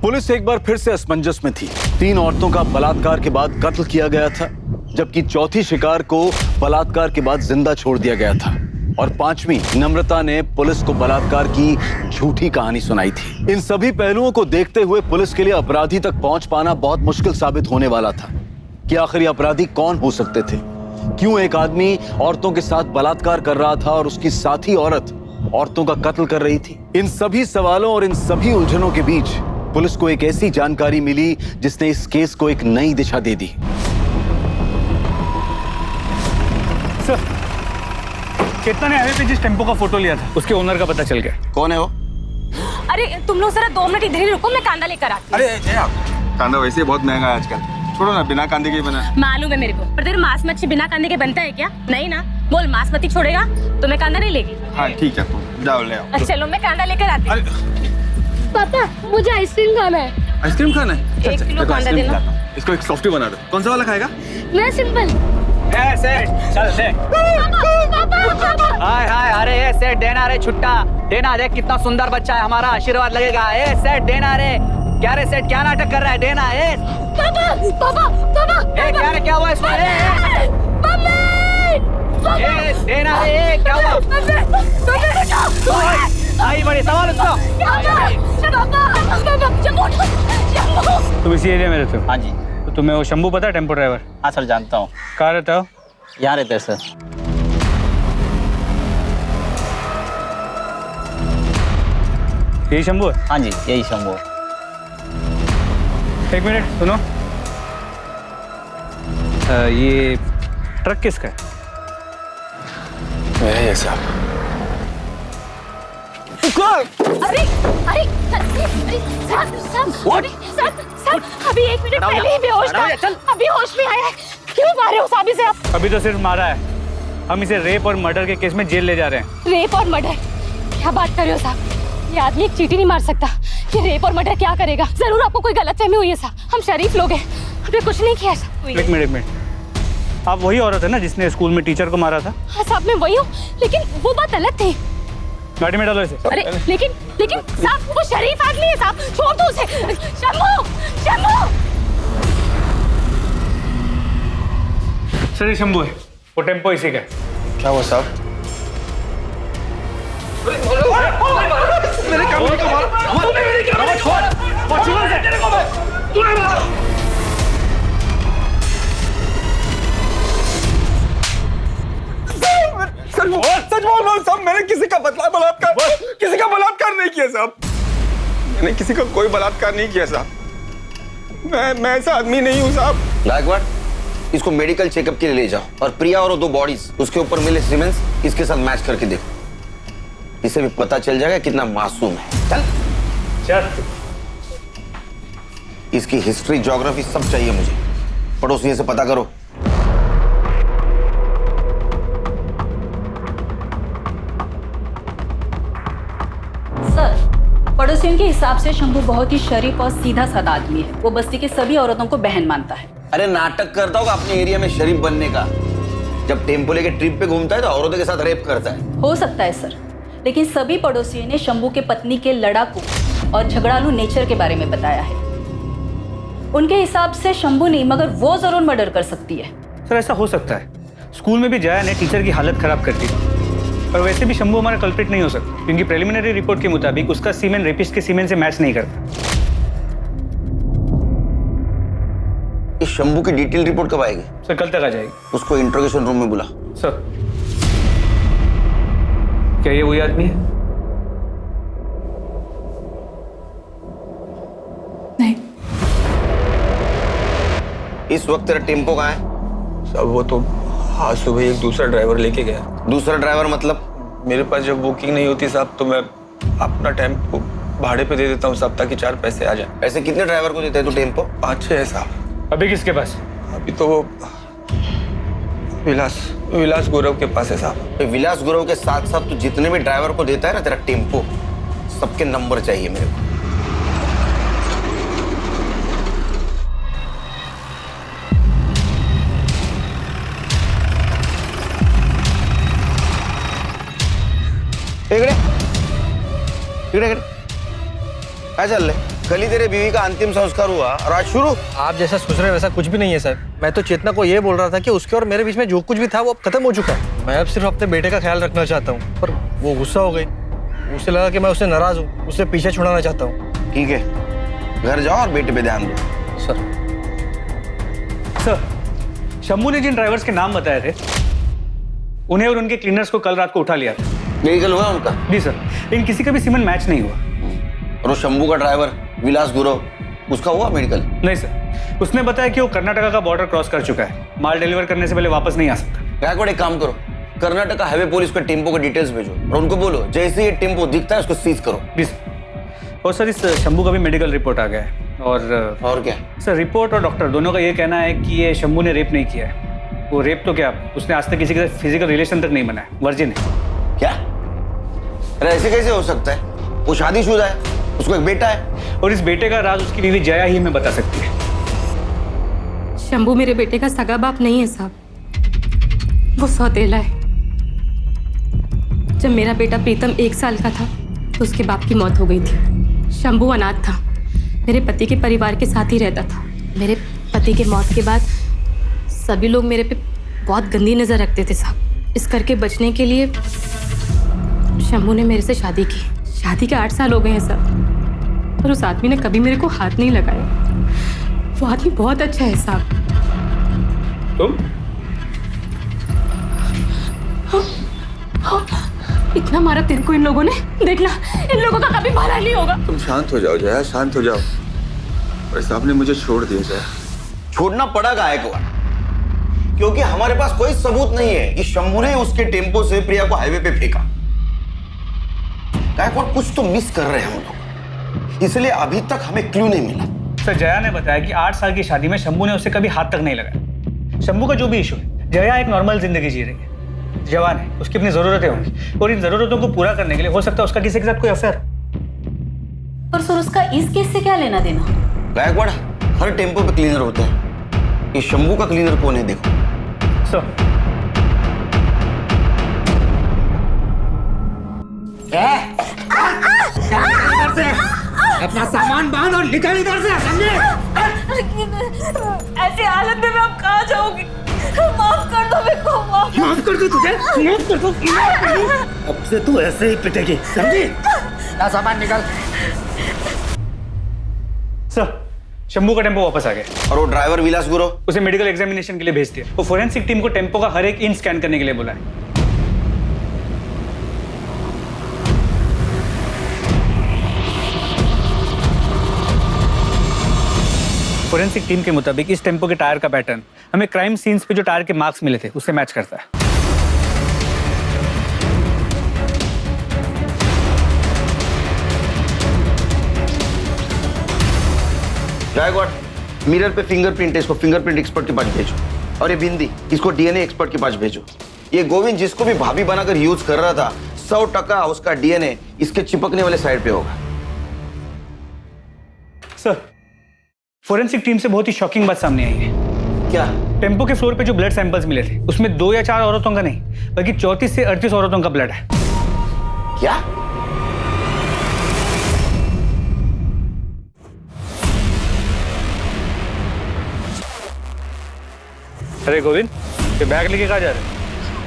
पुलिस एक बार फिर से असमंजस में थी। 3 औरतों का बलात्कार के बाद कत्ल किया गया था, जबकि चौथी शिकार को बलात्कार के बाद जिंदा छोड़ दिया गया था। और 5वीं नम्रता ने पुलिस को बलात्कार की झूठी कहानी सुनाई थी। इन सभी पहलुओं को देखते हुए पुलिस के लिए अपराधी तक पहुंच पाना बहुत मुश्किल साबित होने वाला था कि आखिर ये अपराधी कौन हो सकते थे। क्यों एक आदमी औरतों के साथ बलात्कार कर रहा था और उसकी साथी औरत औरतों का कत्ल कर रही थी। इन सभी सवालों और इन सभी उलझनों के बीच पुलिस को एक ऐसी जानकारी मिली जिसने इस केस को एक नई दिशा दे दी। सर, चेतना ने हाईवे पे जिस टेम्पो का फोटो लिया था उसके ओनर का पता चल गया। कौन है वो? अरे तुम लोग जरा 2 मिनट इधर ही रुको, मैं कांदा लेकर आती हूँ। अरे कांदा वैसे ही बहुत महंगा है आजकल, छोड़ो ना, बिना कांदे के ही बना। मालूम है मेरे को, पर तेरे मांस मच्छी बिना कांदे के बनता है क्या? नहीं ना, बोल मांस मच्छी छोड़ेगा तो मैं कांदा नहीं लेगी। हाँ ठीक है, तुम जाओ ले आओ। चलो मैं कांदा लेकर आती हूँ। पापा मुझे आइसक्रीम खाना है। आइसक्रीम खाना है? 1 किलो कांदा देना। इसको एक सॉफ्टी बना दो। कौन सा वाला खाएगा? मैं सिंपल। चल दे। हाय हाय, अरे ये सेठ देना रे छुट्टा देना, देख कितना सुंदर बच्चा है हमारा, आशीर्वाद लगेगा। ए सेठ देना रे, क्या रे सेठ क्या नाटक कर रहा है? देना ए पापा पापा पापा ए क्या रे, क्या हुआ इसमें? ए देना रे, ए क्या हुआ? आई बड़ी सवाल उसको। तुम इसी एरिया में रहते हो? हाँ जी। तो तुम्हें वो शंभू पता है, टेम्पो ड्राइवर? हाँ सर जानता हूँ। कहाँ रहता हो? यहाँ रहते हैं सर। यही शंभू है? हाँ जी यही शंभू। 1 मिनट सुनो। ये ट्रक किसका है? मेरा ये साहब। अरे अरे सर, अभी 1 मिनट पहले ही बेहोश था, अभी होश में आया है। क्यों मारे हो साहब इसे आप? अभी तो सिर्फ मारा है, हम इसे रेप और मर्डर के केस में जेल ले जा रहे हैं। रेप और मर्डर? क्या बात कर रहे हो साहब? ये आदमी एक चींटी नहीं मार सकता। ये रेप और मर्डर क्या करेगा? जरूर आपको कोई गलतफहमी हुई है साहब, हम शरीफ लोग हैं, हमने कुछ नहीं किया साहब। 1 मिनट, आप वही औरत है ना जिसने स्कूल में टीचर को मारा था? हाँ साहब मैं वही हूँ, लेकिन वो बात अलग थी। गाड़ी में डालो इसे। अरे लेकिन साहब वो शरीफ आदमी है साहब, छोड़ दो उसे। शंभू शंभू। सर ये शंभू है, वो टेम्पो इसी का है। क्या हुआ साहब? मेरे काम को सच बोल रहा हूँ साहब, मैंने किसी का बलात्कार नहीं किया साहब। मैंने किसी का कोई बलात्कार नहीं किया साहब। मैं ऐसा आदमी नहीं हूँ साहब। गायकवाड़, इसको मेडिकल चेकअप के लिए ले जाओ और प्रिया और 2 बॉडीज उसके ऊपर मिले सीमेंस इसके साथ मैच करके देखो, इसे भी पता चल जाएगा कितना मासूम है। चल। इसकी हिस्ट्री, ज्योग्राफी सब चाहिए मुझे, पड़ोसियों से पता करो। सर, पड़ोसियों के हिसाब से शंभू बहुत ही शरीफ और सीधा साधा आदमी है। वो बस्ती की सभी औरतों को बहन मानता है। अरे नाटक करता होगा अपने एरिया में शरीफ बनने का, जब टेम्पो लेके ट्रिप पे घूमता है तो औरतों के साथ रेप करता है। हो सकता है सर, लेकिन सभी पड़ोसियों ने शंभू के पत्नी के लड़ाकू और झगड़ालू नेचर के बारे में बताया है। उनके हिसाब से शंभू नहीं मगर वो जरूर मर्डर कर सकती है। सर ऐसा हो सकता है, स्कूल में भी जया ने टीचर की हालत खराब कर दी, पर वैसे भी शंभू हमारा कल्प्रिट नहीं हो सकता क्योंकि प्रिलिमिनरी रिपोर्ट के मुताबिक उसका सीमेन रेपिस्ट के सीमेन से मैच नहीं करता। इस शंभू की डिटेल रिपोर्ट कब आएगी? सर कल तक आ जाएगी। उसको इंट्रोगेशन रूम में बुला। सर क्या ये वही आदमी है? नहीं। इस वक्त तेरा टेम्पो कहाँ है? साहब वो तो आज सुबह एक दूसरा ड्राइवर लेके गया। दूसरा ड्राइवर मतलब? मेरे पास जब बुकिंग नहीं होती साहब तो मैं अपना टेम्पो भाड़े पे दे देता हूँ साहब, ताकि 4 पैसे आ जाए। ऐसे कितने ड्राइवर को देता है तू टेम्पो? 5-6 है साहब। अभी किसके पास? अभी तो वो विलास गौरव के पास है साहब। विलास गौरव के साथ साथ तू जितने भी ड्राइवर को देता है ना तेरा टेम्पो, सबके नंबर चाहिए मेरे को। इकडे काय चाललंय? कल ही तेरे बीवी का अंतिम संस्कार हुआ और आज शुरू। आप जैसा सोच रहे हैं वैसा कुछ भी नहीं है सर। मैं तो चेतना को ये बोल रहा था कि उसके और मेरे बीच में जो कुछ भी था वो अब खत्म हो चुका है। मैं अब सिर्फ अपने बेटे का ख्याल रखना चाहता हूँ, पर वो गुस्सा हो गई। उसे लगा कि मैं उससे नाराज हूँ, उससे पीछे छुड़ाना चाहता हूँ। ठीक है, घर जाओ और बेटे पे ध्यान दो। सर शंभू ने जिन ड्राइवर्स के नाम बताए थे उन्हें और उनके क्लीनर्स को कल रात को उठा लिया था। मेडिकल हुआ उनका? जी सर, लेकिन किसी का भी सीमन मैच नहीं हुआ। और वो शंभू का ड्राइवर विलास गुरव, उसका हुआ मेडिकल? नहीं सर, उसने बताया कि वो कर्नाटका का बॉर्डर क्रॉस कर चुका है, माल डिलीवर करने से पहले वापस नहीं आ सकता। गायकवाड़ एक काम करो, कर्नाटका हाईवे पुलिस को टेम्पो का डिटेल्स भेजो और उनको बोलो जैसे ये टेम्पो दिखता है उसको सीज करो। जी सर। और सर इस शंभू का भी मेडिकल रिपोर्ट आ गया है। और क्या सर, रिपोर्ट और डॉक्टर दोनों का ये कहना है कि ये शंभू ने रेप नहीं किया है। वो रेप तो क्या, उसने आज तक किसी के साथ फिजिकल रिलेशन तक नहीं बनाया, वर्जिन है। क्या? अरे ऐसे कैसे हो सकता है? वो शादीशुदा है, उसको एक बेटा है। और इस बेटे का राज उसकी बीवी जया ही हमें बता सकती है। शंभू मेरे बेटे का सगा बाप नहीं है साहब, वो सौतेला है। जब मेरा बेटा प्रीतम 1 साल का था तो उसके बाप की मौत हो गई थी। शंभू अनाथ था, मेरे पति के परिवार के साथ ही रहता था। मेरे पति के मौत के बाद सभी लोग मेरे पे बहुत गंदी नज़र रखते थे साहब। इस करके बचने के लिए शंभू ने मेरे से शादी की। शादी के 8 साल हो गए हैं साहब, पर उस आदमी ने कभी मेरे को हाथ नहीं लगाया। वो आदमी बहुत अच्छा है साहब। तुम? इतना मारा तेरे को इन लोगों ने, देखना इन लोगों का कभी भला नहीं होगा। तुम शांत हो जाओ जया, शांत हो जाओ। भाई साहब ने मुझे छोड़ दिया जया। छोड़ना पड़ा गायकवाड़, क्योंकि हमारे पास कोई सबूत नहीं है कि शंभू ने उसके टेम्पो से प्रिया को हाईवे पे फेंका। गायकवाड़ कुछ तो मिस कर रहे हैं हम लोग, इसलिए अभी तक हमें क्लू नहीं मिला। सर, जया ने बताया कि 8 साल की शादी में शंभू ने उसे कभी हाथ तक नहीं लगाया। शंभू का जो भी इशू है, जया एक नॉर्मल जिंदगी जी रही है, जवान है, उसकी अपनी जरूरतें होंगी और इन जरूरतों को पूरा करने के लिए हो सकता है उसका किसी के साथ कोई अफेयर। पर सर उसका इस केस से क्या लेना देना? गायकवाड़, हर टेम्पो पे क्लीनर होते हैं, ये शंभू का क्लीनर कौन है देखो। सर अपना सामान बांध और निकल इधर से, समझे? ऐसी हालत में मैं अब कहाँ जाऊंगी? माफ कर दो मेरे को, माफ कर दो तुझे, माफ कर दो। अब से तू ऐसे ही पिटेगी, समझी? ना सामान निकल। सर, शंभू का टेम्पो वापस आ गया। और वो ड्राइवर विलास गुरव, उसे मेडिकल एग्जामिनेशन के लिए भेज दिया। वो फोरेंसिक टीम को टेम्पो का हर एक इंच स्कैन करने के लिए बोला है। फोरेंसिक टीम के मुताबिक इस टेम्पो के टायर का पैटर्न हमें क्राइम सीन्स पे जो टायर के मार्क्स मिले थे उससे मैच करता है। गायकवाड़, मिरर पे फिंगरप्रिंट है, इसको फिंगरप्रिंट एक्सपर्ट के पास भेजो। और ये बिंदी, इसको डीएनए एक्सपर्ट के पास भेजो। ये गोविंद जिसको भी भाभी बनाकर यूज कर रहा था, 100% उसका डीएनए इसके चिपकने वाले साइड पे होगा। सर, फोरेंसिक टीम से बहुत ही शॉकिंग बात सामने आई है। क्या? टेम्पो के फ्लोर पे जो ब्लड सैंपल्स मिले थे उसमें 2 या 4 औरतों का नहीं बल्कि 34 से 38 औरतों का ब्लड है। क्या? अरे गोविंद, ये बैग लेके कहाँ जा रहे हैं?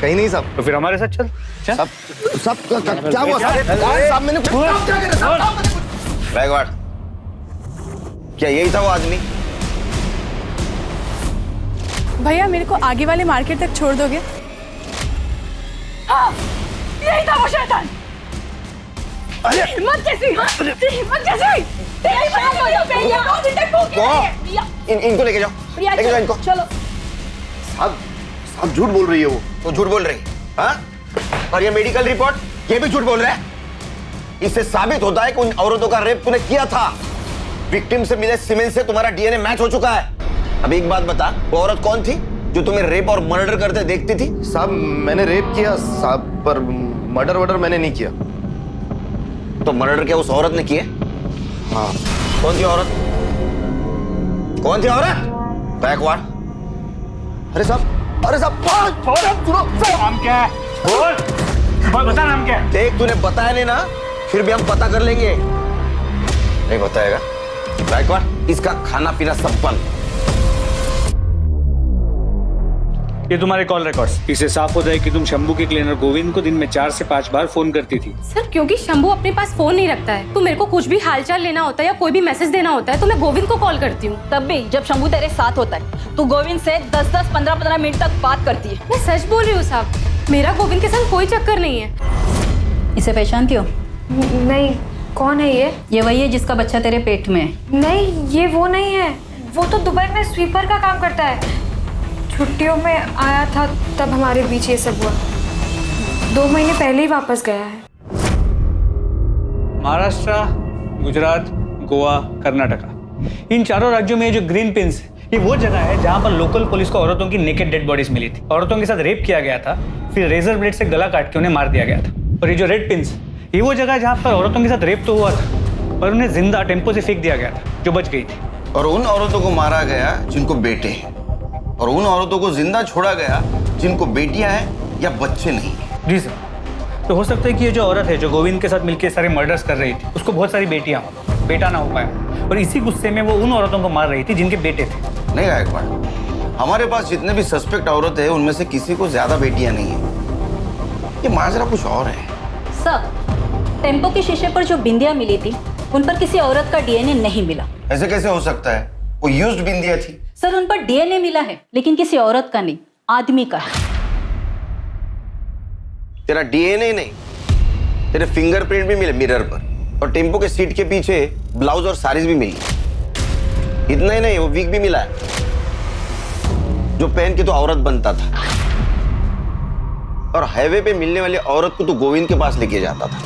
कहीं नहीं साहब। तो फिर हमारे साथ चल। चल। सब क्या हुआ साहब? मैंने गायकवाड़, क्या यही था वो आदमी? भैया मेरे को आगे वाले मार्केट तक छोड़ दोगे? हाँ, यही था वो शैतान। अरे हिम्मत कैसी? हिम्मत कैसी? तेरी बात हो गई है। इनको लेके जाओ, लेके जाओ इनको। चलो। साहब झूठ बोल रही है वो झूठ बोल रही है। हाँ? और ये मेडिकल रिपोर्ट, ये भी झूठ बोल रहा है। इससे साबित होता है कि उन औरतों का रेप तूने किया था। विक्टिम से मिले सीमेंट से तुम्हारा डीएनए मैच हो चुका है। अब एक बात बता, वो औरत कौन थी जो तुम्हें रेप और मर्डर करते देखती थी? साहब मैंने रेप किया साहब, पर मर्डर वर्डर मैंने नहीं किया। तो मर्डर क्या उस औरत ने किया? हाँ। कौन थी औरत? कौन थी औरत? गायकवाड़। अरे साहब, अरे साहब सुनो। नाम क्या है? बोल बता, नाम क्या है? देख, तूने बताया नहीं ना, फिर भी हम पता कर लेंगे। नहीं बताएगा गायकवाड़, इसका खाना पीना सब बंद। ये तुम्हारे कॉल रिकॉर्ड्स। इससे साफ हो जाए कि तुम शंभू के क्लीनर गोविंद को दिन में 4 से 5 बार फोन करती थी। सर क्योंकि शंभू अपने पास फोन नहीं रखता है, तो मेरे को कुछ भी हालचाल लेना होता है या कोई भी मैसेज देना होता है तो मैं गोविंद को कॉल करती हूँ। तब भी जब शंभू तेरे साथ होता है तू गोविंद से 10-10, 15-15 मिनट तक बात करती है। मैं सच बोल रही हूँ साहब, मेरा गोविंद के संग कोई चक्कर नहीं है। इसे पहचानती हो? नहीं, कौन है ये? ये वही है जिसका बच्चा तेरे पेट में है। नहीं, ये वो नहीं है। वो तो दुबई में स्वीपर का काम करता है। छुट्टियों में आया था तब हमारे बीच ये सब हुआ। 2 महीने पहले ही वापस गया है। महाराष्ट्र, गुजरात, गोवा, कर्नाटका, इन चारों राज्यों में जो ग्रीन पिन्स, ये वो जगह है जहाँ पर लोकल पुलिस को औरतों की नेकेड डेड बॉडीज मिली थी। औरतों के साथ रेप किया गया था, फिर रेजर ब्लेड से गला काट के उन्हें मार दिया गया था। और ये जो रेड पिन्स, ये वो जगह है जहाँ पर औरतों के साथ रेप तो हुआ था पर उन्हें जिंदा टेम्पो से फेंक दिया गया था, जो बच गई थी। और उन औरतों को मारा गया जिनको बेटे हैं, और उन औरतों को जिंदा छोड़ा गया जिनको बेटियां हैं या बच्चे नहीं। जी सर। तो हो सकता है कि ये जो औरत है जो गोविंद के साथ मिलकर सारे मर्डर्स कर रही थी, उसको बहुत सारी बेटियां हो, बेटा ना हो पाया, और इसी गुस्से में वो उन औरतों को मार रही थी जिनके बेटे थे। नहीं गायकवाड़, हमारे पास जितने भी सस्पेक्ट औरत है उनमें से किसी को ज्यादा बेटियां नहीं है। ये माजरा कुछ और है। सर, टेम्पो के शीशे पर जो बिंदियां मिली थी उन पर किसी औरत का डीएनए नहीं मिला। ऐसे कैसे हो सकता है? वो यूज्ड बिंदिया थी। सर, उन पर डीएनए मिला है लेकिन किसी औरत का नहीं, आदमी का है। तेरा डीएनए नहीं, तेरे फिंगरप्रिंट भी मिले मिरर पर, और टेम्पो के सीट के पीछे ब्लाउज और साड़ीज भी मिली। इतना ही नहीं, वो विग भी मिला है जो पहन के तो औरत बनता था। और हाईवे पे मिलने वाली औरत को तो गोविंद के पास लेके जाता था,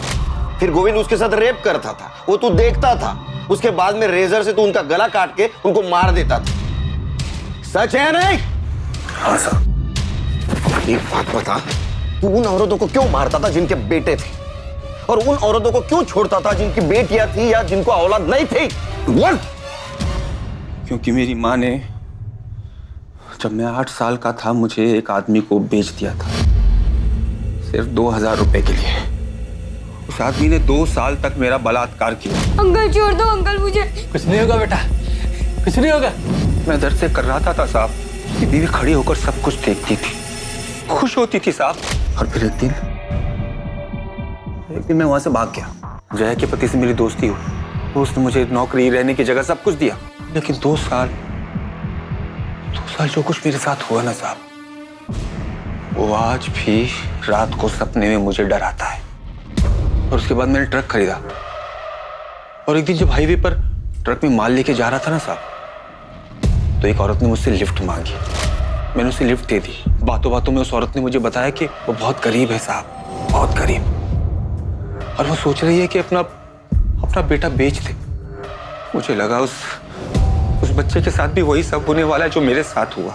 फिर गोविंद उसके साथ रेप करता था, वो तू देखता था। उसके बाद में रेजर से तू उनका गला काट के उनको मार देता था। सच है नहीं? हाँ सर। एक बात बता, तू उन औरतों को क्यों मारता था जिनके बेटे थे, और उन औरतों को क्यों छोड़ता था जिनकी बेटियां थी या जिनको औलाद नहीं थी? बोल। क्योंकि मेरी माँ ने जब मैं 8 साल का था मुझे एक आदमी को बेच दिया था, सिर्फ 2000 रुपए के लिए। उस आदमी ने 2 साल तक मेरा बलात्कार किया। अंकल छोड़ दो अंकल मुझे। कुछ नहीं होगा बेटा, कुछ नहीं होगा। मैं दर्द से कर रहा था साहब कि बीवी खड़ी होकर सब कुछ देखती थी, खुश होती थी साहब। और फिर एक दिन मैं वहां से भाग गया। जया के पति से मेरी दोस्ती हुई, तो उसने मुझे नौकरी, रहने की जगह सब कुछ दिया। लेकिन 2 साल जो कुछ मेरे साथ हुआ ना साहब, वो आज भी रात को सपने में मुझे डराता है। और उसके बाद मैंने ट्रक खरीदा, और एक दिन जब हाईवे पर ट्रक में माल लेके जा रहा था ना साहब, तो एक औरत ने मुझसे लिफ्ट मांगी। मैंने उसे लिफ्ट दे दी। बातों बातों में उस औरत ने मुझे बताया कि वो बहुत गरीब है साहब, बहुत गरीब, और वो सोच रही है कि अपना बेटा बेच दे। मुझे लगा उस बच्चे के साथ भी वही सब होने वाला है जो मेरे साथ हुआ।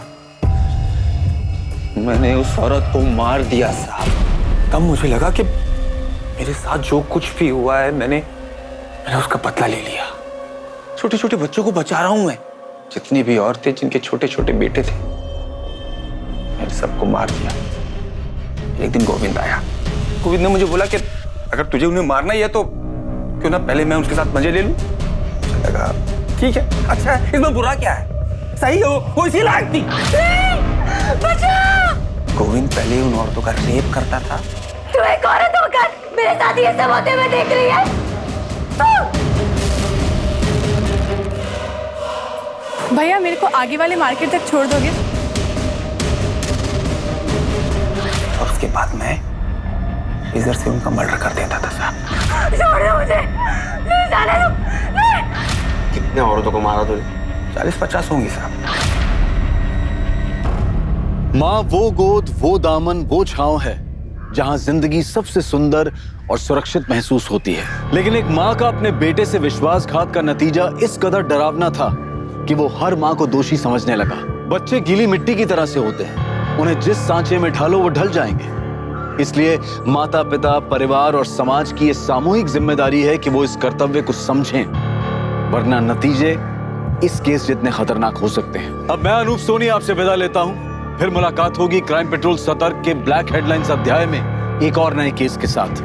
मैंने उस औरत को मार दिया साहब। तब मुझे लगा कि मेरे साथ जो कुछ भी हुआ है मैंने उसका बदला ले लिया। छोटे छोटे बच्चों को बचा रहा हूं मैं। जितनी भी औरतें जिनके छोटे छोटे बेटे थे, मैंने सबको मार दिया। एक दिन गोविंद आया। गोविंद ने मुझे बोला कि अगर तुझे उन्हें मारना ही है तो क्यों ना पहले मैं उसके साथ मजे ले लूं। मुझे लगा ठीक है, अच्छा है, इसमें बुरा क्या है? सही है, वो इसी लायक थी। गोविंद पहले उन औरतों का रेप करता था। तू एक औरत होकर मेरे साथ ये सब होते हुए देख रही है? भैया मेरे को आगे वाले मार्केट तक छोड़ दोगे? और उसके बाद मैं इधर से उनका मर्डर कर देता था साहब। छोड़ दो मुझे, नहीं जाने दो। कितने औरतों को मारा तूने? 40-50 होंगी साहब। माँ वो गोद, वो दामन, वो छांव है जहां जिंदगी सबसे सुंदर और सुरक्षित महसूस होती है। लेकिन एक माँ का अपने बेटे से विश्वासघात का नतीजा इस कदर डरावना था कि वो हर माँ को दोषी समझने लगा। बच्चे गीली मिट्टी की तरह से होते हैं, उन्हें जिस सांचे में ढालो वो ढल जाएंगे। इसलिए माता पिता, परिवार और समाज की ये सामूहिक जिम्मेदारी है कि वो इस कर्तव्य को समझें, वरना नतीजे इस केस जितने खतरनाक हो सकते हैं। अब मैं अनूप सोनी आपसे विदा लेता हूं। फिर मुलाकात होगी क्राइम पेट्रोल सतर्क के ब्लैक हेडलाइंस अध्याय में एक और नए केस के साथ।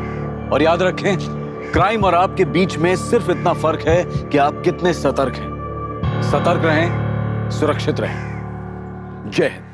और याद रखें, क्राइम और आपके बीच में सिर्फ इतना फर्क है कि आप कितने सतर्क हैं। सतर्क रहें, सुरक्षित रहें। जय हिंद।